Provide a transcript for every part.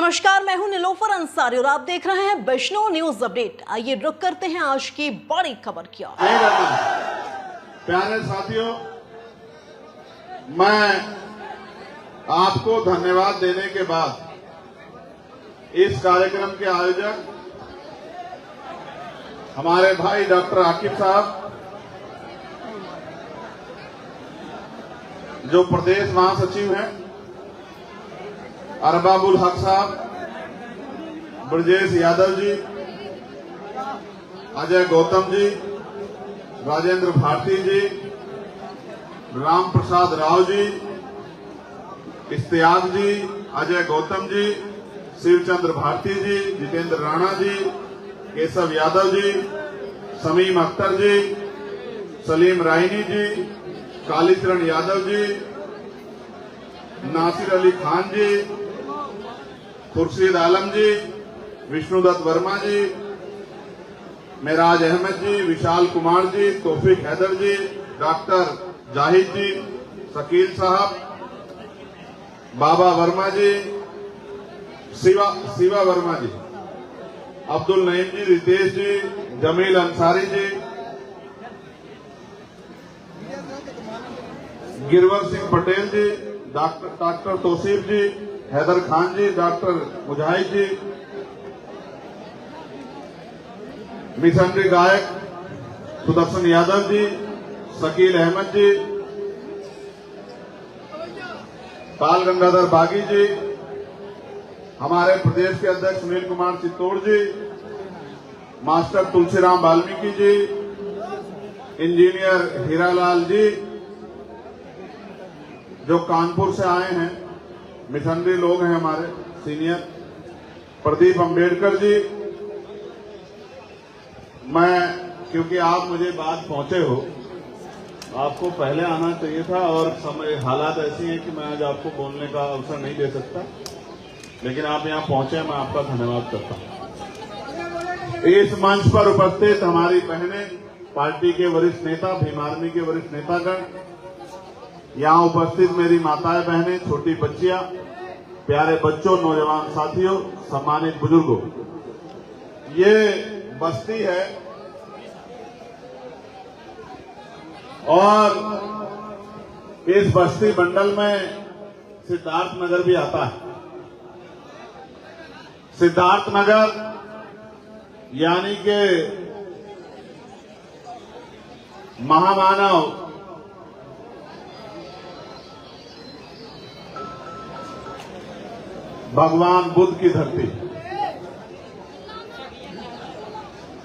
नमस्कार, मैं हूं निलोफर अंसारी और आप देख रहे हैं वैष्णव न्यूज अपडेट। आइए रुक करते हैं आज की बड़ी खबर की ओर। प्यारे साथियों, मैं आपको धन्यवाद देने के बाद इस कार्यक्रम के आयोजक हमारे भाई डॉक्टर आकिब साहब, जो प्रदेश महासचिव हैं, अरबाबुल हक साहब, ब्रजेश यादव जी, अजय गौतम जी, राजेंद्र भारती जी, राम प्रसाद राव जी, इश्तियाक जी, अजय गौतम जी, शिवचंद्र भारती जी, जितेंद्र राणा जी, केशव यादव जी, समीम अख्तर जी, सलीम रायनी जी, कालीचरण यादव जी, नासिर अली खान जी, खुर्शीद आलम जी, विष्णुदत्त वर्मा जी, मेराज अहमद जी, विशाल कुमार जी, तौफीक हैदर जी, डॉक्टर जाहिद जी, शकील साहब, बाबा वर्मा जी, शिवा वर्मा जी, अब्दुल नईम जी, रितेश जी, जमील अंसारी जी, गिरवर सिंह पटेल जी, डॉक्टर तौसीफ जी, हैदर खान जी, डॉक्टर मुजाहिद जी, मिशनरी गायक सुदर्शन यादव जी, शकील अहमद जी, बाल गंगाधर बागी जी, हमारे प्रदेश के अध्यक्ष सुनील कुमार चित्तौड़ जी, मास्टर तुलसीराम वाल्मीकि जी, इंजीनियर हीरालाल जी, जो कानपुर से आए हैं, मिशनरी लोग हैं हमारे सीनियर, प्रदीप अंबेडकर जी। मैं, क्योंकि आप मुझे बाद पहुंचे हो, आपको पहले आना चाहिए था और समय हालात ऐसी हैं कि मैं आज आपको बोलने का अवसर नहीं दे सकता, लेकिन आप यहां पहुंचे, मैं आपका धन्यवाद करता हूं। इस मंच पर उपस्थित हमारी बहनें, पार्टी के वरिष्ठ नेता, भीम आर्मी के वरिष्ठ नेतागण, यहां उपस्थित मेरी माताएं बहनें, छोटी बच्चियां, प्यारे बच्चों, नौजवान साथियों, सम्मानित बुजुर्गों, ये बस्ती है और इस बस्ती मंडल में सिद्धार्थ नगर भी आता है। सिद्धार्थ नगर यानी कि महामानव भगवान बुद्ध की धरती,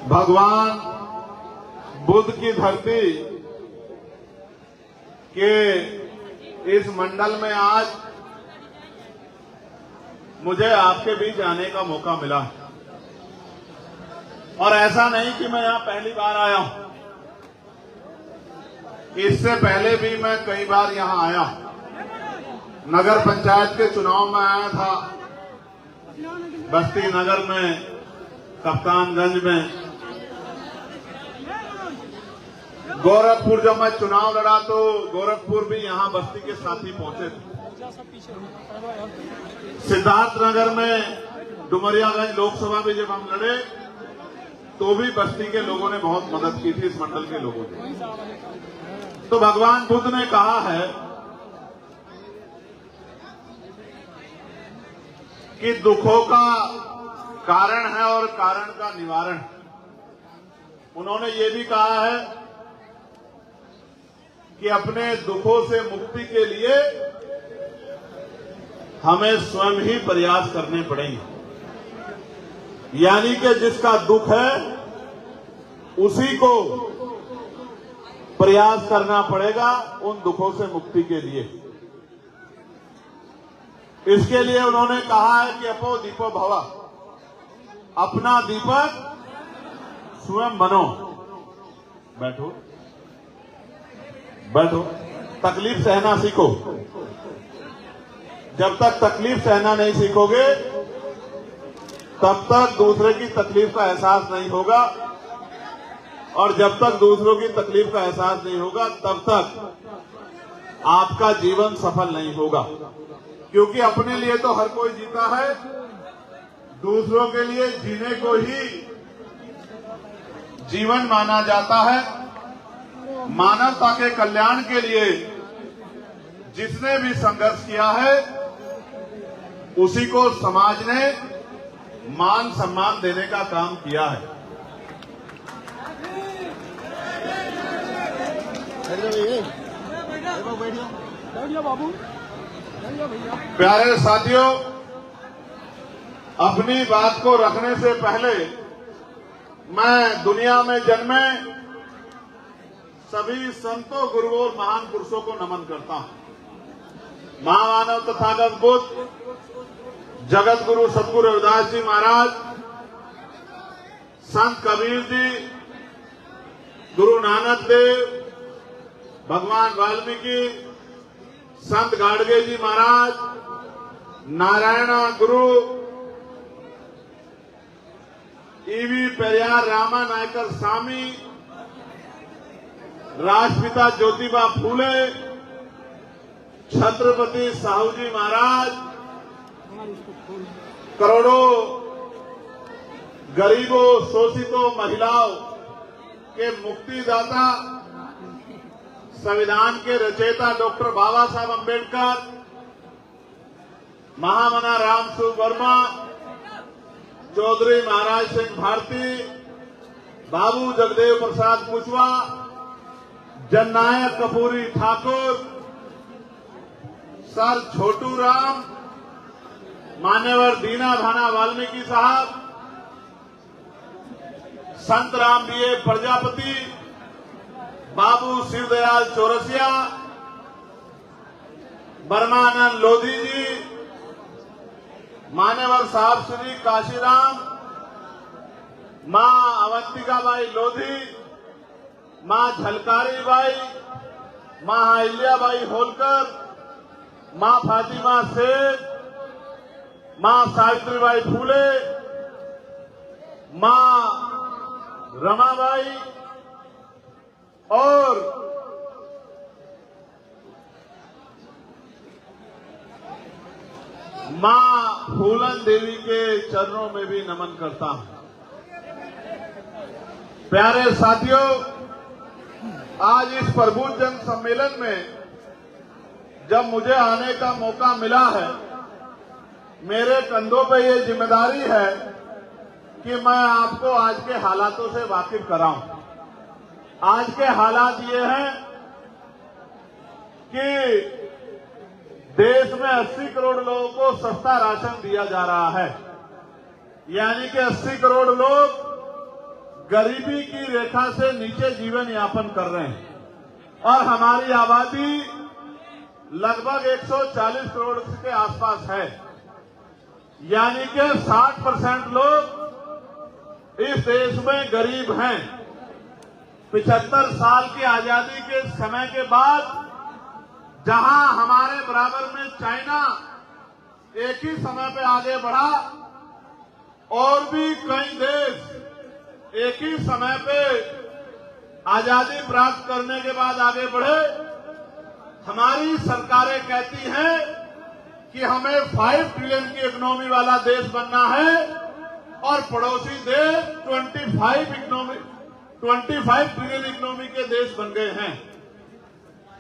भगवान बुद्ध की धरती के इस मंडल में आज मुझे आपके बीच आने का मौका मिला। और ऐसा नहीं कि मैं यहां पहली बार आया हूं, इससे पहले भी मैं कई बार यहां आया। नगर पंचायत के चुनाव में आया था, बस्ती नगर में, कप्तानगंज में, गोरखपुर जब मैं चुनाव लड़ा तो गोरखपुर भी यहां बस्ती के साथी पहुंचे थे। सिद्धार्थनगर में डुमरियागंज लोकसभा में जब हम लड़े तो भी बस्ती के लोगों ने बहुत मदद की थी, इस मंडल के लोगों ने। तो भगवान बुद्ध ने कहा है कि दुखों का कारण है और कारण का निवारण। उन्होंने ये भी कहा है कि अपने दुखों से मुक्ति के लिए हमें स्वयं ही प्रयास करने पड़ेंगे। यानी कि जिसका दुख है उसी को प्रयास करना पड़ेगा उन दुखों से मुक्ति के लिए। इसके लिए उन्होंने कहा है कि अपो दीपो भव, अपना दीपक स्वयं बनो। बैठो बैठो, तकलीफ सहना सीखो। जब तक तकलीफ सहना नहीं सीखोगे तब तक दूसरे की तकलीफ का एहसास नहीं होगा, और जब तक दूसरों की तकलीफ का एहसास नहीं होगा तब तक आपका जीवन सफल नहीं होगा। क्योंकि अपने लिए तो हर कोई जीता है, दूसरों के लिए जीने को ही जीवन माना जाता है। मानवता के कल्याण के लिए जिसने भी संघर्ष किया है उसी को समाज ने मान सम्मान देने का काम किया है। प्यारे साथियों, अपनी बात को रखने से पहले मैं दुनिया में जन्मे सभी संतों, गुरुओं और महान पुरुषों को नमन करता हूं। महामानव तथागत बुद्ध, जगत गुरु सतगुरु रविदास जी महाराज, संत कबीर जी, गुरु नानक देव, भगवान वाल्मीकि, संत गाडगे जी महाराज, नारायण गुरु, ईवी पेरियार रामा नायकर स्वामी, राष्ट्रपिता ज्योतिबा फूले, छत्रपति साहू जी महाराज, करोड़ों गरीबों, शोषितों, महिलाओं के मुक्तिदाता, संविधान के रचयिता डॉक्टर बाबा साहब अम्बेडकर, महामना रामस्वरूप वर्मा, चौधरी महाराज सिंह भारती, बाबू जगदेव प्रसाद मुचवा, जननायक कपूरी ठाकुर, सर छोटू राम, मान्यवर दीना भाना वाल्मीकि साहब, संत राम बीए प्रजापति, बाबू शिवदयाल चौरसिया, बर्मानंद लोधी जी, मान्यवर साहब श्री काशीराम, मां अवंतिकाबाई लोधी, मां झलकारी बाई, मां अहिल्याबाई होलकर, मां फातिमा सेठ, मां सावित्रीबाई फूले, मां रमाबाई और मां फूलन देवी के चरणों में भी नमन करता हूं। प्यारे साथियों, आज इस प्रबुद्ध जन सम्मेलन में जब मुझे आने का मौका मिला है, मेरे कंधों पे ये जिम्मेदारी है कि मैं आपको आज के हालातों से वाकिफ कराऊं। आज के हालात ये हैं कि देश में 80 करोड़ लोगों को सस्ता राशन दिया जा रहा है, यानी कि 80 करोड़ लोग गरीबी की रेखा से नीचे जीवन यापन कर रहे हैं और हमारी आबादी लगभग 140 करोड़ के आसपास है, यानी कि 60% लोग इस देश में गरीब हैं। 75 साल की आजादी के समय के बाद जहां हमारे बराबर में चाइना एक ही समय पे आगे बढ़ा और भी कई देश एक ही समय पे आजादी प्राप्त करने के बाद आगे बढ़े, हमारी सरकारें कहती हैं कि हमें 5 ट्रिलियन की इकोनॉमी वाला देश बनना है और पड़ोसी देश 25 ट्रिलियन इकोनॉमी के देश बन गए हैं।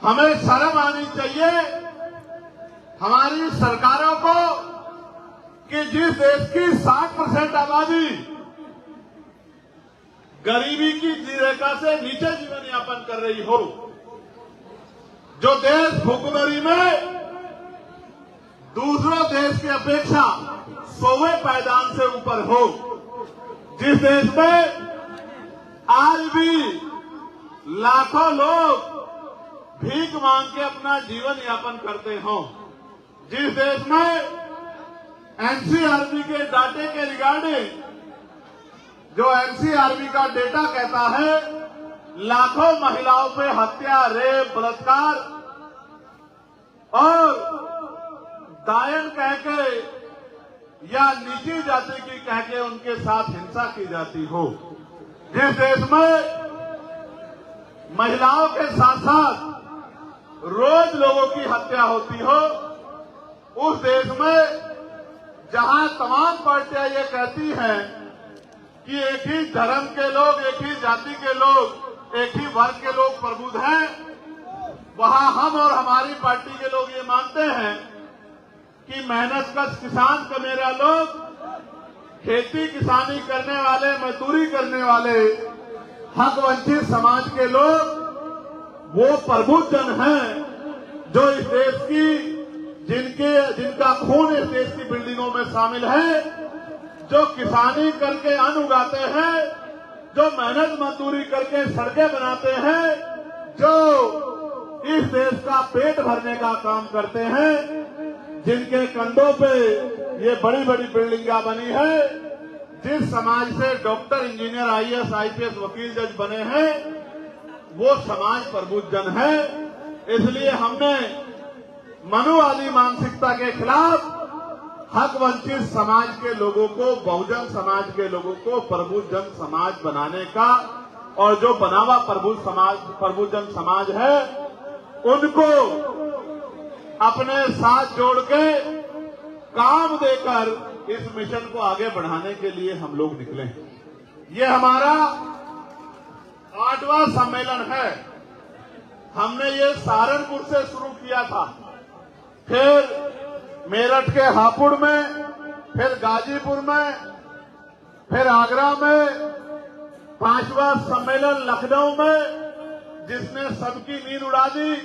हमें शर्म आनी चाहिए हमारी सरकारों को कि जिस देश की 60% आबादी गरीबी की रेखा से नीचे जीवन यापन कर रही हो, जो देश भुखमरी में दूसरों देश की अपेक्षा 100वें पायदान से ऊपर हो, जिस देश में आज भी लाखों लोग भीख मांग के अपना जीवन यापन करते हों, जिस देश में एनसीआरबी के डाटे के रिगार्डिंग जो एनसीआरबी का डेटा कहता है लाखों महिलाओं पे हत्या, रेप, बलात्कार और दायन कह के या नीची जाति की कह के उनके साथ हिंसा की जाती हो, जिस देश में महिलाओं के साथ साथ रोज लोगों की हत्या होती हो, उस देश में जहां तमाम पार्टियां ये कहती हैं कि एक ही धर्म के लोग, एक ही जाति के लोग, एक ही वर्ग के लोग प्रबुद्ध हैं, वहां हम और हमारी पार्टी के लोग ये मानते हैं कि मेहनतकश किसान का मेरा लोग, खेती किसानी करने वाले, मजदूरी करने वाले, हक वंचित समाज के लोग वो प्रबुद्ध जन हैं जो इस देश की, जिनका खून इस देश की बिल्डिंगों में शामिल है, जो किसानी करके अन्न उगाते हैं, जो मेहनत मजदूरी करके सड़कें बनाते हैं, जो इस देश का पेट भरने का काम करते हैं, जिनके कंधों पे ये बड़ी बड़ी बिल्डिंगें बनी है, जिस समाज से डॉक्टर, इंजीनियर, आईएएस, आईपीएस, वकील, जज बने हैं, वो समाज प्रबुद्ध जन है। इसलिए हमने मनुवादी मानसिकता के खिलाफ हक वंचित समाज के लोगों को, बहुजन समाज के लोगों को प्रबुद्ध जन समाज बनाने का, और जो बनावा प्रबुद्ध जन समाज है, उनको अपने साथ जोड़ के काम देकर इस मिशन को आगे बढ़ाने के लिए हम लोग निकले। ये हमारा 8वां सम्मेलन है। हमने ये सहारनपुर से शुरू किया था, फिर मेरठ के हापुड़ में, फिर गाजीपुर में, फिर आगरा में, 5वां सम्मेलन लखनऊ में जिसने सबकी नींद उड़ा दी,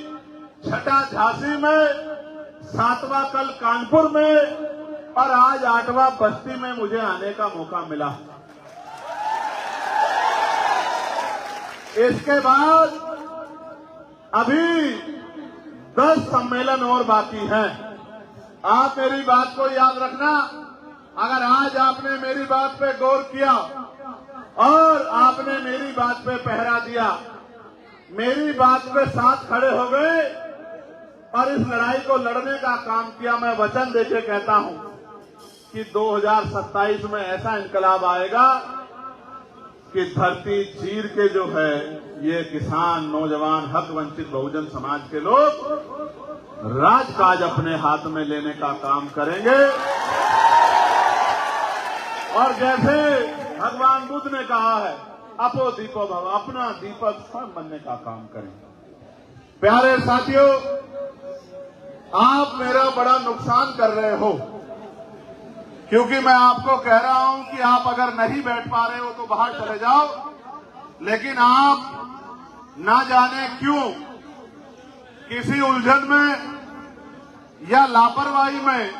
6ठा झांसी में, 7वां कल कानपुर में, और आज 8वां बस्ती में मुझे आने का मौका मिला। इसके बाद अभी 10 सम्मेलन और बाकी हैं। आप मेरी बात को याद रखना। अगर आज आपने मेरी बात पे गौर किया और आपने मेरी बात पे पहरा दिया, मेरी बात पे साथ खड़े हो गए और इस लड़ाई को लड़ने का काम किया, मैं वचन देके कहता हूं कि 2027 में ऐसा इंकलाब आएगा कि धरती चीर के जो है ये किसान, नौजवान, हक वंचित बहुजन समाज के लोग राजकाज अपने हाथ में लेने का काम करेंगे। और जैसे भगवान बुद्ध ने कहा है, अपो दीपो भव, अपना दीपक स्वयं बनने का काम करेंगे। प्यारे साथियों, आप मेरा बड़ा नुकसान कर रहे हो, क्योंकि मैं आपको कह रहा हूं कि आप अगर नहीं बैठ पा रहे हो तो बाहर चले जाओ, लेकिन आप ना जाने क्यों किसी उलझन में या लापरवाही में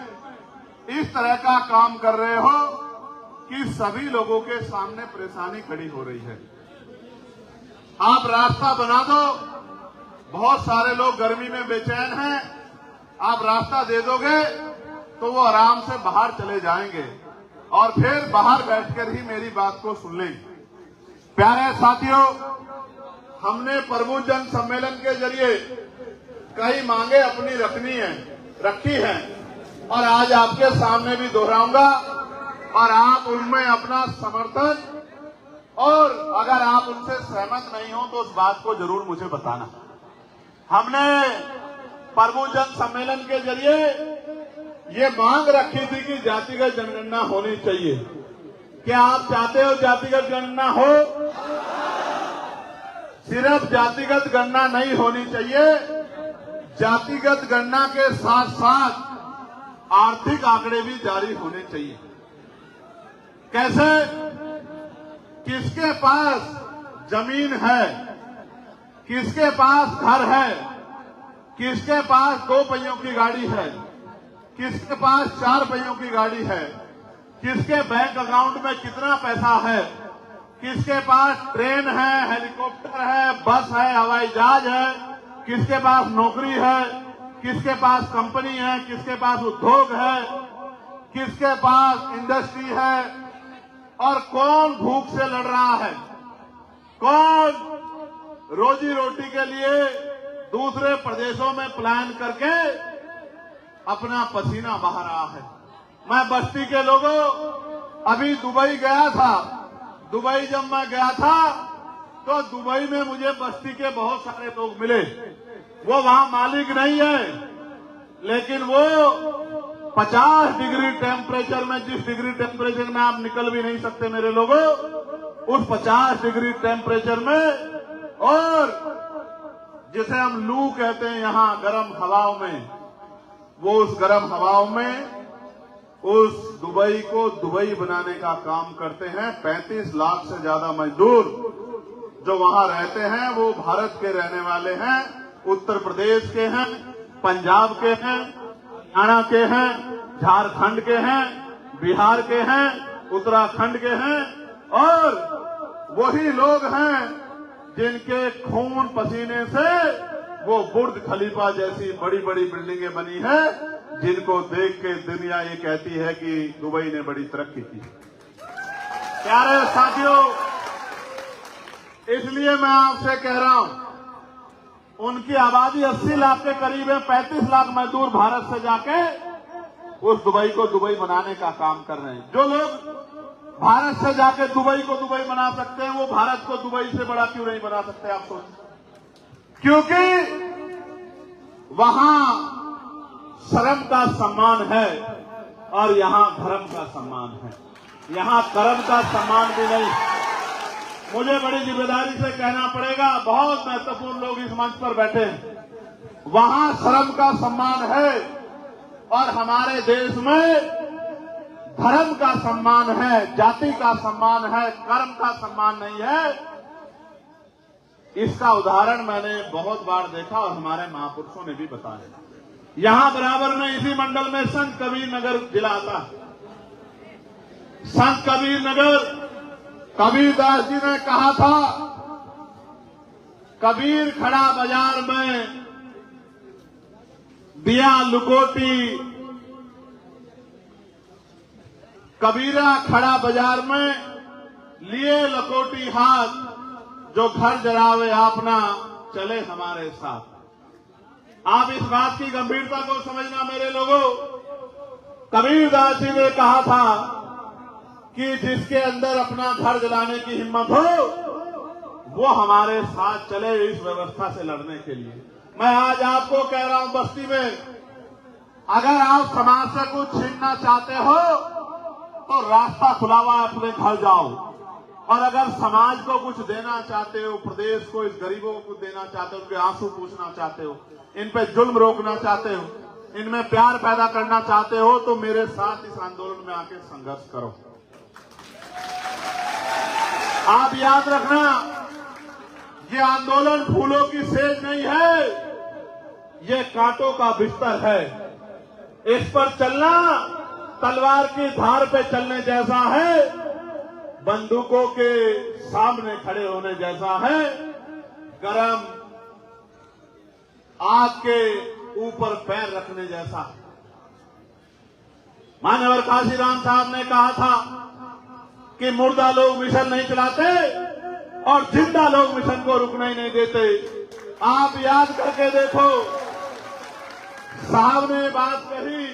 इस तरह का काम कर रहे हो कि सभी लोगों के सामने परेशानी खड़ी हो रही है। आप रास्ता बना दो, बहुत सारे लोग गर्मी में बेचैन हैं, आप रास्ता दे दोगे तो वो आराम से बाहर चले जाएंगे और फिर बाहर बैठकर ही मेरी बात को सुन लेंगे। प्यारे साथियों, हमने प्रबुद्ध जन सम्मेलन के जरिए कई मांगे अपनी रखी हैं और आज आपके सामने भी दोहराऊंगा, और आप उनमें अपना समर्थन, और अगर आप उनसे सहमत नहीं हो तो उस बात को जरूर मुझे बताना। हमने प्रबुद्ध जन सम्मेलन के जरिए ये मांग रखी थी कि जातिगत जनगणना होनी चाहिए। क्या आप चाहते हो जातिगत गणना हो? सिर्फ जातिगत गणना नहीं होनी चाहिए, जातिगत गणना के साथ साथ आर्थिक आंकड़े भी जारी होने चाहिए। कैसे? किसके पास जमीन है, किसके पास घर है, किसके पास 2 पहियों की गाड़ी है, किसके पास 4 पहियों की गाड़ी है, किसके बैंक अकाउंट में कितना पैसा है, किसके पास ट्रेन है, हेलीकॉप्टर है, बस है, हवाई जहाज है, किसके पास नौकरी है, किसके पास कंपनी है, किसके पास उद्योग है, किसके पास इंडस्ट्री है, और कौन भूख से लड़ रहा है, कौन रोजी रोटी के लिए दूसरे प्रदेशों में प्लान करके अपना पसीना बहा रहा है। मैं बस्ती के लोगों, अभी दुबई गया था। दुबई जब मैं गया था तो दुबई में मुझे बस्ती के बहुत सारे लोग मिले। वो वहां मालिक नहीं है, लेकिन वो 50 डिग्री टेम्परेचर में, जिस डिग्री टेम्परेचर में आप निकल भी नहीं सकते मेरे लोगों, उस 50 डिग्री टेम्परेचर में, और जिसे हम लू कहते हैं यहां गर्म हवाओं में, वो उस गर्म हवाओं में उस दुबई को दुबई बनाने का काम करते हैं। 35 लाख से ज्यादा मजदूर जो वहां रहते हैं वो भारत के रहने वाले हैं, उत्तर प्रदेश के हैं, पंजाब के हैं, हरियाणा के हैं, झारखंड के हैं, बिहार के हैं, उत्तराखंड के हैं, और वही लोग हैं जिनके खून पसीने से वो बुर्ज खलीफा जैसी बड़ी बड़ी बिल्डिंगें बनी है, जिनको देख के दुनिया ये कहती है कि दुबई ने बड़ी तरक्की की। प्यारे साथियों, इसलिए मैं आपसे कह रहा हूं, उनकी आबादी 80 लाख के करीब है। 35 लाख मजदूर भारत से जाके उस दुबई को दुबई बनाने का काम कर रहे हैं। जो लोग भारत से जाके दुबई को दुबई बना सकते हैं, वो भारत को दुबई से बड़ा क्यों नहीं बना सकते? आप सोचिए। क्योंकि वहां शर्म का सम्मान है और यहां धर्म का सम्मान है, यहां कर्म का सम्मान भी नहीं। मुझे बड़ी जिम्मेदारी से कहना पड़ेगा, बहुत महत्वपूर्ण लोग इस मंच पर बैठे हैं, वहां शर्म का सम्मान है और हमारे देश में धर्म का सम्मान है, जाति का सम्मान है, कर्म का सम्मान नहीं है। इसका उदाहरण मैंने बहुत बार देखा और हमारे महापुरुषों ने भी बताया। यहां बराबर में इसी मंडल में संत कबीर नगर जिला आता है। संत कबीर नगर, कबीरदास जी ने कहा था, कबीर खड़ा बाजार में दिया लुकोटी, कबीरा खड़ा बाजार में लिए लकोटी हाथ, जो घर जरावे अपना चले हमारे साथ। आप इस बात की गंभीरता को समझना मेरे लोगों। कबीरदास जी ने कहा था कि जिसके अंदर अपना घर जलाने की हिम्मत हो, वो हमारे साथ चले इस व्यवस्था से लड़ने के लिए। मैं आज आपको कह रहा हूं, बस्ती में अगर आप समाज से कुछ छीनना चाहते हो तो रास्ता खुला हुआ है, अपने घर जाओ। और अगर समाज को कुछ देना चाहते हो, प्रदेश को, इस गरीबों को कुछ देना चाहते हो, उनके आंसू पूछना चाहते हो, इन पे जुल्म रोकना चाहते हो, इनमें प्यार पैदा करना चाहते हो, तो मेरे साथ इस आंदोलन में आके संघर्ष करो। आप याद रखना, ये आंदोलन फूलों की सेज नहीं है, ये कांटों का बिस्तर है। इस पर चलना तलवार की धार पे चलने जैसा है, बंदूकों के सामने खड़े होने जैसा है, गरम आग के ऊपर पैर रखने जैसा। मान्यवर काशीराम साहब ने कहा था कि मुर्दा लोग मिशन नहीं चलाते और जिंदा लोग मिशन को रुकने ही नहीं देते। आप याद करके देखो, साहब ने बात कही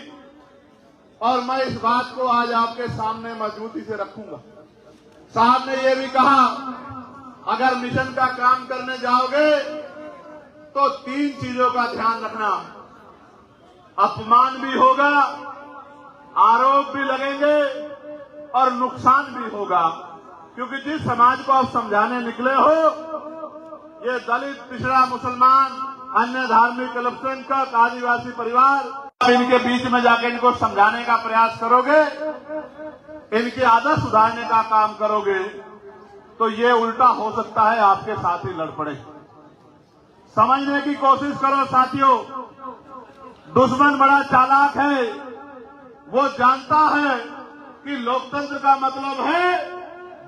और मैं इस बात को आज आपके सामने मजबूती से रखूंगा। साहब ने यह भी कहा, अगर मिशन का काम करने जाओगे तो 3 चीजों का ध्यान रखना, अपमान भी होगा, आरोप भी लगेंगे और नुकसान भी होगा। क्योंकि जिस समाज को आप समझाने निकले हो, ये दलित, पिछड़ा, मुसलमान, अन्य धार्मिक अल्पसंख्यक, आदिवासी परिवार, इनके बीच में जाकर इनको समझाने का प्रयास करोगे, इनकी आदत सुधारने का काम करोगे, तो ये उल्टा हो सकता है, आपके साथ ही लड़ पड़े। समझने की कोशिश करो साथियों, दुश्मन बड़ा चालाक है। वो जानता है कि लोकतंत्र का मतलब है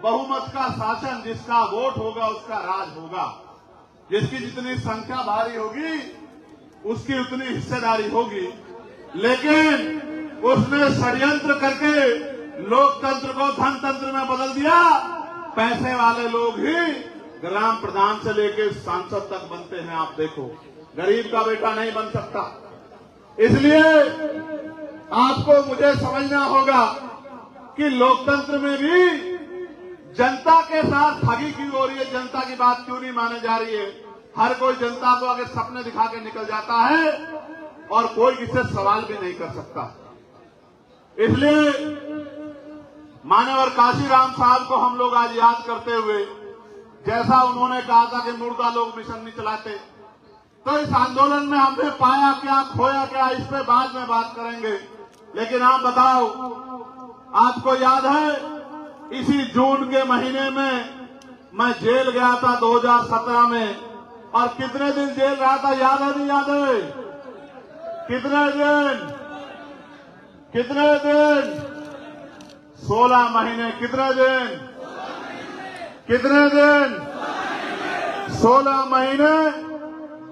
बहुमत का शासन, जिसका वोट होगा उसका राज होगा, जिसकी जितनी संख्या भारी होगी उसकी उतनी हिस्सेदारी होगी। लेकिन उसने षड्यंत्र करके लोकतंत्र को धनतंत्र में बदल दिया। पैसे वाले लोग ही ग्राम प्रधान से लेकर सांसद तक बनते हैं। आप देखो, गरीब का बेटा नहीं बन सकता। इसलिए आपको मुझे समझना होगा कि लोकतंत्र में भी जनता के साथ ठगी क्यों हो रही है, जनता की बात क्यों नहीं माने जा रही है। हर कोई जनता को आगे सपने दिखा के निकल जाता है और कोई इससे सवाल भी नहीं कर सकता। इसलिए मान्यवर काशीराम साहब को हम लोग आज याद करते हुए, जैसा उन्होंने कहा था कि मुर्दा लोग मिशन नहीं चलाते, तो इस आंदोलन में हमने पाया क्या, खोया क्या, इस पे बाद में बात करेंगे। लेकिन आप बताओ, आपको याद है इसी जून के महीने में मैं जेल गया था 2017 में, और कितने दिन जेल रहा था, याद है नहीं याद है? कितने दिन? 16 महीने। कितने दिन? 16 महीने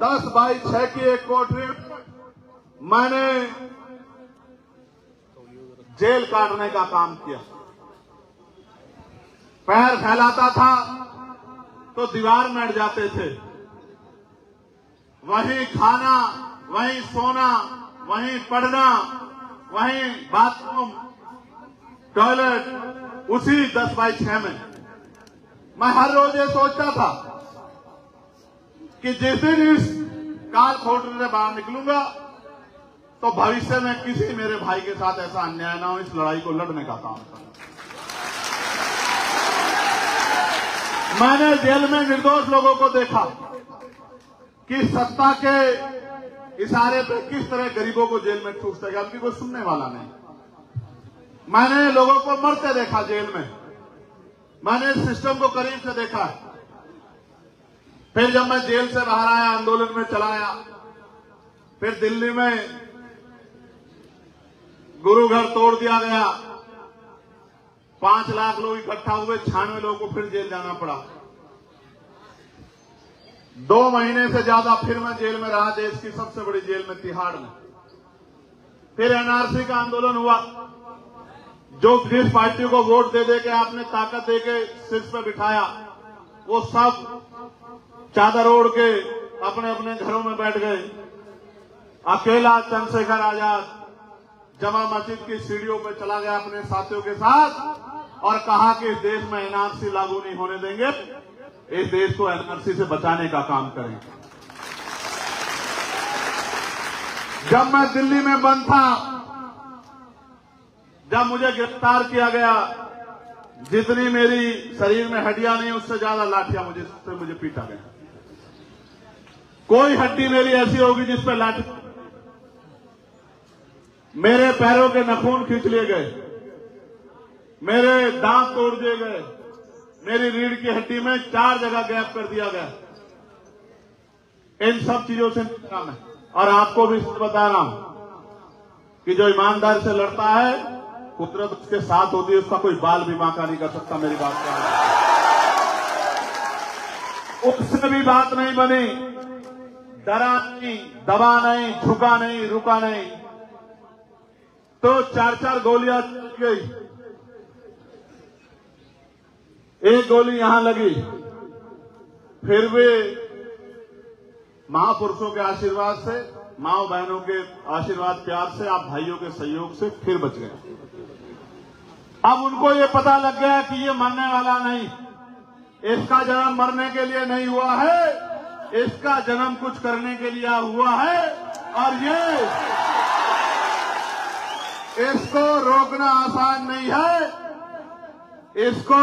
10/6 की एक कोठरी मैंने जेल काटने का काम किया। पैर फैलाता था तो दीवार में अड़ जाते थे, वहीं खाना, वहीं सोना, वहीं पढ़ना, वहीं बाथरूम, टॉयलेट, उसी 10/6 में। मैं हर रोज ये सोचता था कि जिस दिन इस काल कोठरी से बाहर निकलूंगा तो भविष्य में किसी मेरे भाई के साथ ऐसा अन्याय ना हो, इस लड़ाई को लड़ने का काम करूं। मैंने जेल में निर्दोष लोगों को देखा कि सत्ता के इशारे पे किस तरह गरीबों को जेल में ठूसते गए, उनकी कोई सुनने वाला नहीं। मैंने लोगों को मरते देखा जेल में, मैंने सिस्टम को करीब से देखा। फिर जब मैं जेल से बाहर आया, आंदोलन में चला आया, फिर दिल्ली में गुरु घर तोड़ दिया गया, 5 लाख लोग इकट्ठा हुए, 96 लोगों को फिर जेल जाना पड़ा। 2 महीने से ज्यादा फिर मैं जेल में रहा, देश की सबसे बड़ी जेल में, तिहाड़ में। फिर एनआरसी का आंदोलन हुआ, जो जिस पार्टी को वोट दे दे के आपने ताकत दे के सिर पे बिठाया, वो सब चादर ओढ़ के अपने अपने घरों में बैठ गए। अकेला चंद्रशेखर आजाद जमा मस्जिद की सीढ़ियों पर चला गया अपने साथियों के साथ और कहा कि इस देश में एनआरसी लागू नहीं होने देंगे, इस देश को एनआरसी से बचाने का काम करेंगे। जब मैं दिल्ली में बंद था, जब मुझे गिरफ्तार किया गया, जितनी मेरी शरीर में हड्डियां नहीं, उससे ज्यादा लाठियां मुझे पीटा गया। कोई हड्डी मेरी ऐसी होगी जिस पर लाठी, मेरे पैरों के नाखून खींच लिए गए, मेरे दांत तोड़ दिए गए, मेरी रीढ़ की हड्डी में 4 जगह गैप कर दिया गया। इन सब चीजों से निपटा मैं, और आपको भी बता रहा हूं कि जो ईमानदारी से लड़ता है, कुदरत उसके साथ होती है, उसका कोई बाल भी बांका नहीं कर सकता। मेरी बात क्या, उससे भी बात नहीं बनी, डरा नहीं, दबा नहीं, झुका नहीं, रुका नहीं, तो 4 गोलियां चल गई। एक गोली यहां लगी, फिर वे महापुरुषों के आशीर्वाद से, माओ बहनों के आशीर्वाद प्यार से, आप भाइयों के सहयोग से फिर बच गए। अब उनको ये पता लग गया कि ये मरने वाला नहीं, इसका जन्म मरने के लिए नहीं हुआ है, इसका जन्म कुछ करने के लिए हुआ है, और ये इसको रोकना आसान नहीं है। इसको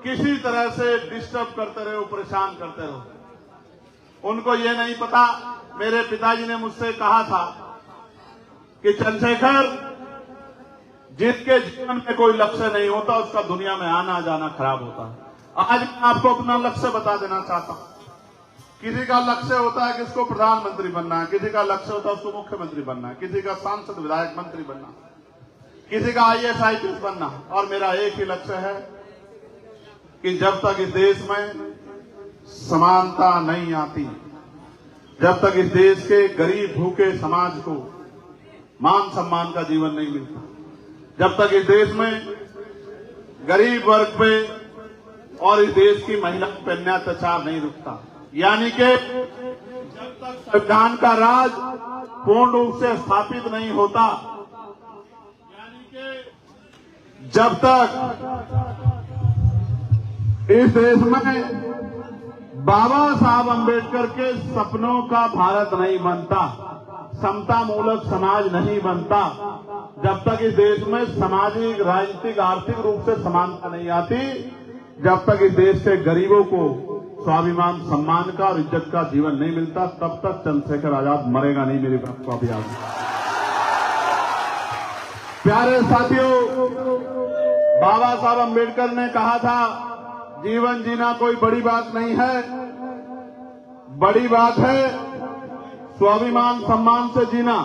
किसी तरह से डिस्टर्ब करते रहो, परेशान करते रहो। उनको ये नहीं पता, मेरे पिताजी ने मुझसे कहा था कि चंद्रशेखर, जिसके जीवन में कोई लक्ष्य नहीं होता, उसका दुनिया में आना जाना खराब होता है। आज मैं आपको अपना लक्ष्य बता देना चाहता हूं। किसी का लक्ष्य होता है कि इसको प्रधानमंत्री बनना है, किसी का लक्ष्य होता है उसको मुख्यमंत्री बनना है, किसी का सांसद विधायक मंत्री बनना, किसी का IAS IPS बनना, और मेरा एक ही लक्ष्य है कि जब तक इस देश में समानता नहीं आती, जब तक इस देश के गरीब भूखे समाज को मान सम्मान का जीवन नहीं मिलता, जब तक इस देश में गरीब वर्ग पे और इस देश की महिलाओं पर अत्याचार नहीं रुकता, यानी कि जब तक संविधान का राज पूर्ण रूप से स्थापित नहीं होता, यानी कि जब तक इस देश में बाबा साहब अंबेडकर के सपनों का भारत नहीं बनता, समता मूलक समाज नहीं बनता, जब तक इस देश में सामाजिक, राजनीतिक, आर्थिक रूप से समानता नहीं आती, जब तक इस देश के गरीबों को स्वाभिमान, सम्मान का और इज्जत का जीवन नहीं मिलता, तब तक चंद्रशेखर आजाद मरेगा नहीं। मेरी बात को आप याद रखें। प्यारे साथियों, बाबा साहब अम्बेडकर ने कहा था, जीवन जीना कोई बड़ी बात नहीं है, बड़ी बात है स्वाभिमान सम्मान से जीना।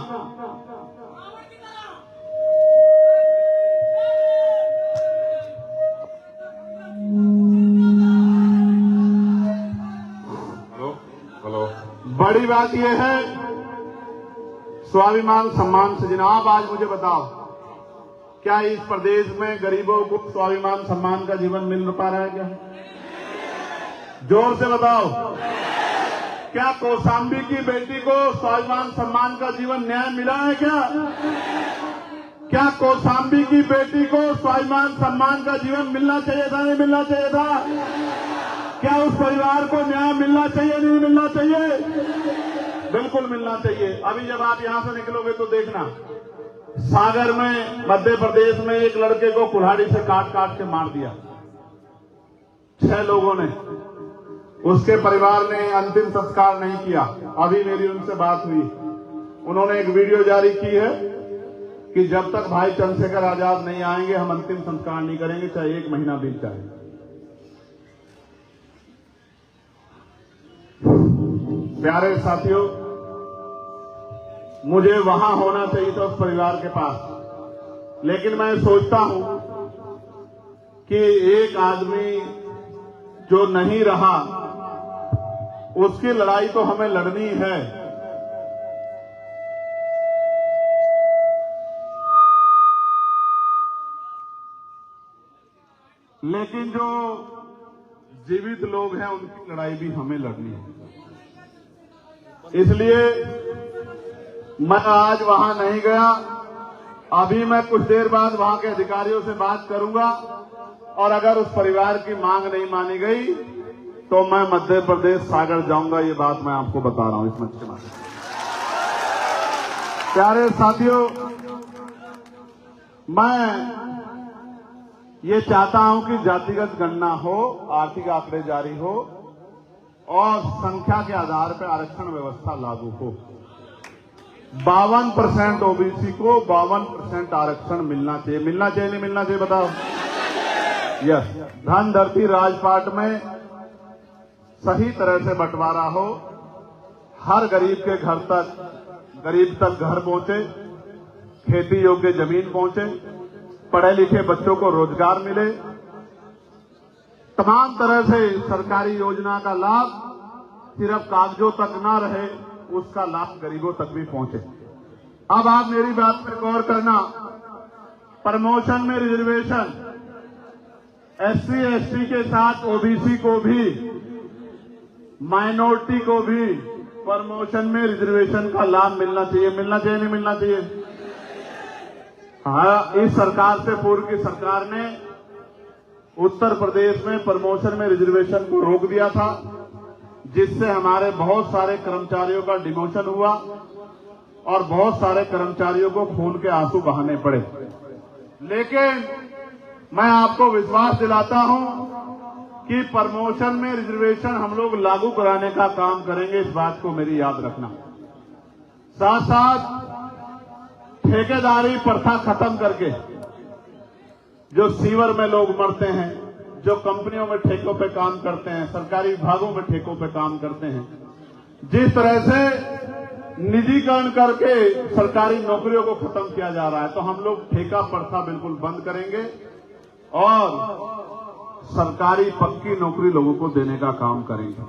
बड़ी बात यह है स्वाभिमान सम्मान से जीना। आप आज मुझे बताओ, क्या इस प्रदेश में गरीबों को स्वाभिमान सम्मान का जीवन मिल पा रहा है? क्या जोर से बताओ, क्या कौशाम्बी की बेटी को स्वाभिमान सम्मान का जीवन न्याय मिला है? क्या कौशाम्बी की बेटी को स्वाभिमान सम्मान का जीवन मिलना चाहिए था, नहीं मिलना चाहिए था? क्या उस परिवार को न्याय मिलना चाहिए, नहीं मिलना चाहिए? बिल्कुल मिलना चाहिए। अभी जब आप यहां से निकलोगे तो देखना, सागर में, मध्य प्रदेश में एक लड़के को कुल्हाड़ी से काट काट के मार दिया 6 लोगों ने। उसके परिवार ने अंतिम संस्कार नहीं किया। अभी मेरी उनसे बात हुई, उन्होंने एक वीडियो जारी की है कि जब तक भाई चंद्रशेखर आजाद नहीं आएंगे हम अंतिम संस्कार नहीं करेंगे, चाहे 1 महीना बीत जाए। प्यारे साथियों, मुझे वहां होना चाहिए था उस परिवार के पास, लेकिन मैं सोचता हूं कि एक आदमी जो नहीं रहा, उसकी लड़ाई तो हमें लड़नी है। लेकिन जो जीवित लोग हैं उनकी लड़ाई भी हमें लड़नी है। इसलिए मैं आज वहां नहीं गया। अभी मैं कुछ देर बाद वहां के अधिकारियों से बात करूंगा और अगर उस परिवार की मांग नहीं मानी गई तो मैं मध्य प्रदेश सागर जाऊंगा। ये बात मैं आपको बता रहा हूं इस मंच के माध्यम से। प्यारे साथियों, मैं ये चाहता हूं कि जातिगत गणना हो, आर्थिक आंकड़े जारी हो और संख्या के आधार पर आरक्षण व्यवस्था लागू हो। 52% ओबीसी को 52% आरक्षण मिलना चाहिए। मिलना चाहिए, नहीं मिलना चाहिए? बताओ। यस, धन धरती राजपाट में सही तरह से बंटवारा हो, हर गरीब के घर तक, गरीब तक घर पहुंचे, खेती योग्य जमीन पहुंचे, पढ़े लिखे बच्चों को रोजगार मिले, तमाम तरह से सरकारी योजना का लाभ सिर्फ कागजों तक ना रहे, उसका लाभ गरीबों तक भी पहुंचे। अब आप मेरी बात पर गौर करना, प्रमोशन में रिजर्वेशन एससी एसटी के साथ ओबीसी को भी, माइनॉरिटी को भी प्रमोशन में रिजर्वेशन का लाभ मिलना चाहिए। मिलना चाहिए, नहीं मिलना चाहिए? हाँ, इस सरकार से पूर्व की सरकार ने उत्तर प्रदेश में प्रमोशन में रिजर्वेशन को रोक दिया था, जिससे हमारे बहुत सारे कर्मचारियों का डिमोशन हुआ और बहुत सारे कर्मचारियों को खून के आंसू बहाने पड़े। लेकिन मैं आपको विश्वास दिलाता हूं कि प्रमोशन में रिजर्वेशन हम लोग लागू कराने का काम करेंगे। इस बात को मेरी याद रखना। साथ साथ ठेकेदारी प्रथा खत्म करके, जो सीवर में लोग मरते हैं, जो कंपनियों में ठेकों पे काम करते हैं, सरकारी विभागों में ठेकों पे काम करते हैं, जिस तरह से निजीकरण करके सरकारी नौकरियों को खत्म किया जा रहा है, तो हम लोग ठेका प्रथा बिल्कुल बंद करेंगे और सरकारी पक्की नौकरी लोगों को देने का काम करेंगे।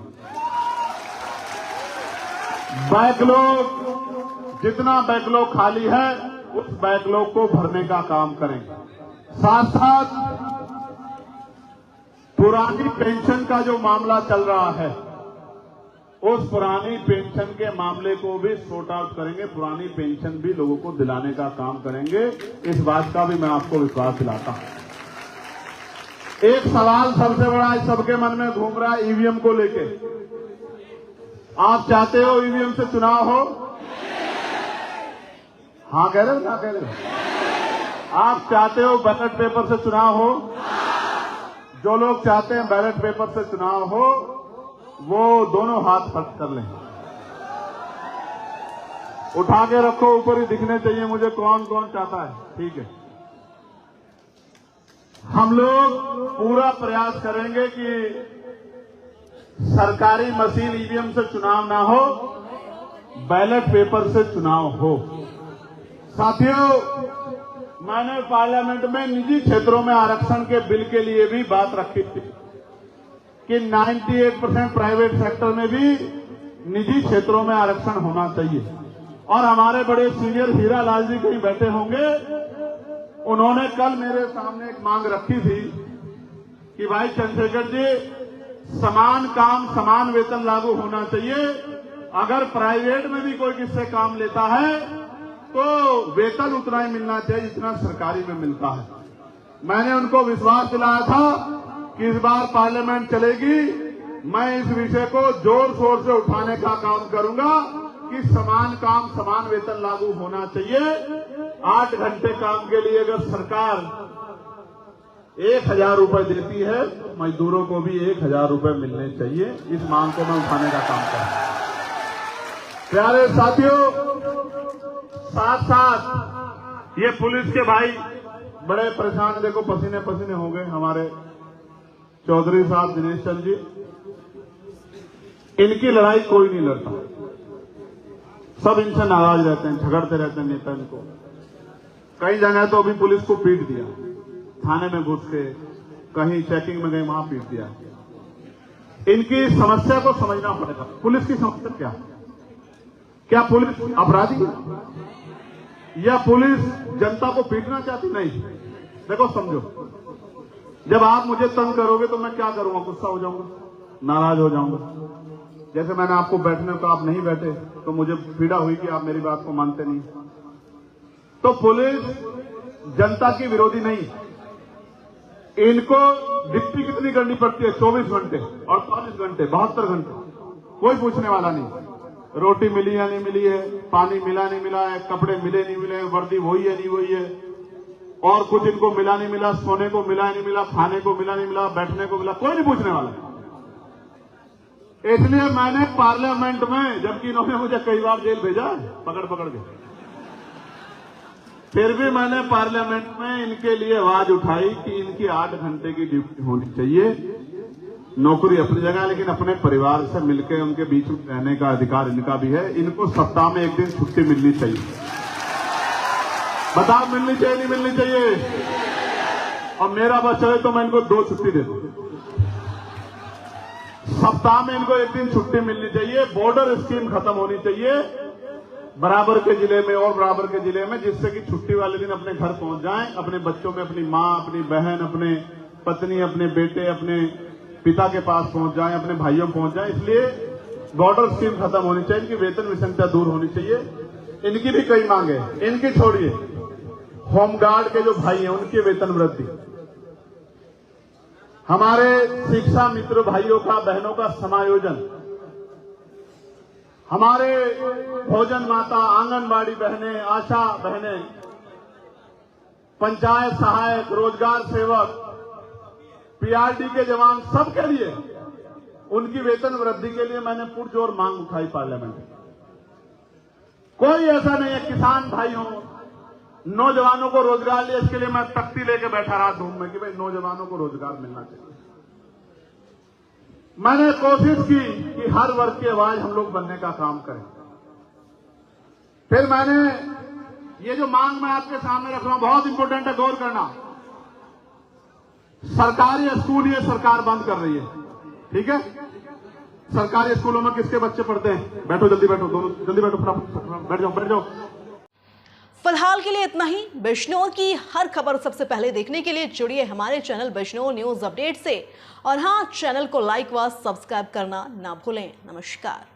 बैकलॉग, जितना बैकलॉग खाली है उस बैकलॉग को भरने का काम करेंगे। साथ साथ पुरानी पेंशन का जो मामला चल रहा है, उस पुरानी पेंशन के मामले को भी सॉर्ट आउट करेंगे। पुरानी पेंशन भी लोगों को दिलाने का काम करेंगे। इस बात का भी मैं आपको विश्वास दिलाता हूं। एक सवाल सबसे बड़ा सबके मन में घूम रहा है ईवीएम को लेके। आप चाहते हो ईवीएम से चुनाव हो? हाँ कह रहे हो, क्या कह रहे हो? आप चाहते हो बैलेट पेपर से चुनाव हो? जो लोग चाहते हैं बैलेट पेपर से चुनाव हो, वो दोनों हाथ खड़ा कर लें। उठा के रखो, ऊपर ही दिखने चाहिए मुझे कौन कौन चाहता है। ठीक है, हम लोग पूरा प्रयास करेंगे कि सरकारी मशीन ईवीएम से चुनाव ना हो, बैलेट पेपर से चुनाव हो। साथियों, मैंने पार्लियामेंट में निजी क्षेत्रों में आरक्षण के बिल के लिए भी बात रखी थी कि 98% प्राइवेट सेक्टर में भी निजी क्षेत्रों में आरक्षण होना चाहिए। और हमारे बड़े सीनियर हीरा लाल जी कहीं बैठे होंगे, उन्होंने कल मेरे सामने एक मांग रखी थी कि भाई चंद्रशेखर जी, समान काम समान वेतन लागू होना चाहिए। अगर प्राइवेट में भी कोई किससे काम लेता है तो वेतन उतना ही मिलना चाहिए जितना सरकारी में मिलता है। मैंने उनको विश्वास दिलाया था कि इस बार पार्लियामेंट चलेगी, मैं इस विषय को जोर शोर से उठाने का काम करूंगा कि समान काम समान वेतन लागू होना चाहिए। 8 घंटे काम के लिए अगर सरकार 1000 रुपए देती है, मजदूरों को भी 1000 रुपए मिलने चाहिए। इस मांग को मैं उठाने का काम करूंगा। प्यारे साथियों, साथ साथ ये पुलिस के भाई बड़े परेशान, देखो पसीने पसीने हो गए हमारे चौधरी साहब दिनेश चंद जी। इनकी लड़ाई कोई नहीं लड़ता, सब इनसे नाराज रहते हैं, झगड़ते रहते हैं नेता इनको। कई जगह तो अभी पुलिस को पीट दिया, थाने में घुस के, कहीं चेकिंग में गए वहां पीट दिया। इनकी समस्या को समझना पड़ेगा। पुलिस की समस्या क्या है? क्या पुलिस अपराधी है या पुलिस जनता को पीटना चाहती? नहीं। देखो समझो, जब आप मुझे तंग करोगे तो मैं क्या करूंगा? गुस्सा हो जाऊंगा, नाराज हो जाऊंगा। जैसे मैंने आपको बैठने को, आप नहीं बैठे तो मुझे पीड़ा हुई कि आप मेरी बात को मानते नहीं। तो पुलिस जनता की विरोधी नहीं। इनको ड्यूटी कितनी करनी पड़ती है? 24 घंटे, 48 घंटे, 72 घंटे, कोई पूछने वाला नहीं। रोटी मिली या नहीं मिली है, पानी मिला नहीं मिला है, कपड़े मिले नहीं मिले, वर्दी वही है नहीं वही है, और कुछ इनको मिला नहीं मिला, सोने को मिला नहीं मिला, खाने को मिला नहीं मिला, बैठने को मिला, कोई नहीं पूछने वाला। इसलिए मैंने पार्लियामेंट में, जबकि इन्होंने मुझे कई बार जेल भेजा पकड़ पकड़ के, फिर भी मैंने पार्लियामेंट में इनके लिए आवाज उठाई कि इनकी 8 घंटे की ड्यूटी होनी चाहिए। नौकरी अपनी जगह, लेकिन अपने परिवार से मिलकर उनके बीच में रहने का अधिकार इनका भी है। इनको सप्ताह में 1 दिन छुट्टी मिलनी चाहिए। बताओ, मिलनी चाहिए नहीं मिलनी चाहिए? और मेरा बस चले तो मैं इनको 2 छुट्टी दे दूं। सप्ताह में इनको 1 दिन छुट्टी मिलनी चाहिए। बॉर्डर स्कीम खत्म होनी चाहिए बराबर के जिले में और बराबर के जिले में, जिससे कि छुट्टी वाले दिन अपने घर पहुंच जाएं, अपने बच्चों में अपनी मां, अपनी बहन, अपने पत्नी, अपने बेटे, अपने पिता के पास पहुंच जाएं, अपने भाइयों पहुंच जाएं। इसलिए बॉर्डर स्कीम खत्म होनी चाहिए, इनकी वेतन विषमता दूर होनी चाहिए। इनकी भी कई मांगे, इनकी छोड़िए, होमगार्ड के जो भाई हैं उनके वेतन वृद्धि, हमारे शिक्षा मित्र भाइयों का, बहनों का समायोजन, हमारे भोजन माता, आंगनबाड़ी बहनें, आशा बहनें, पंचायत सहायक, रोजगार सेवक, पीआरडी के जवान, सबके लिए उनकी वेतन वृद्धि के लिए मैंने पुरजोर मांग उठाई पार्लियामेंट में। कोई ऐसा नहीं है, किसान भाई हो, नौजवानों को रोजगार लिया, इसके लिए मैं तख्ती लेके बैठा रहा धूम में कि भाई नौजवानों को रोजगार मिलना चाहिए। मैंने कोशिश की कि हर वर्ग की आवाज हम लोग बनने का काम करें। फिर मैंने ये जो मांग मैं आपके सामने रख रहा हूं, बहुत इंपॉर्टेंट है, गौर करना। सरकारी स्कूल ये सरकार बंद कर रही है, ठीक है? सरकारी स्कूलों में किसके बच्चे पढ़ते हैं? बैठो, जल्दी बैठो, दोनों जल्दी बैठो, बैठ जाओ, बैठ जाओ। फिलहाल के लिए इतना ही। बिजनौर की हर खबर सबसे पहले देखने के लिए जुड़िए हमारे चैनल बिजनौर न्यूज अपडेट से, और हाँ, चैनल को लाइक व सब्सक्राइब करना ना भूलें। नमस्कार।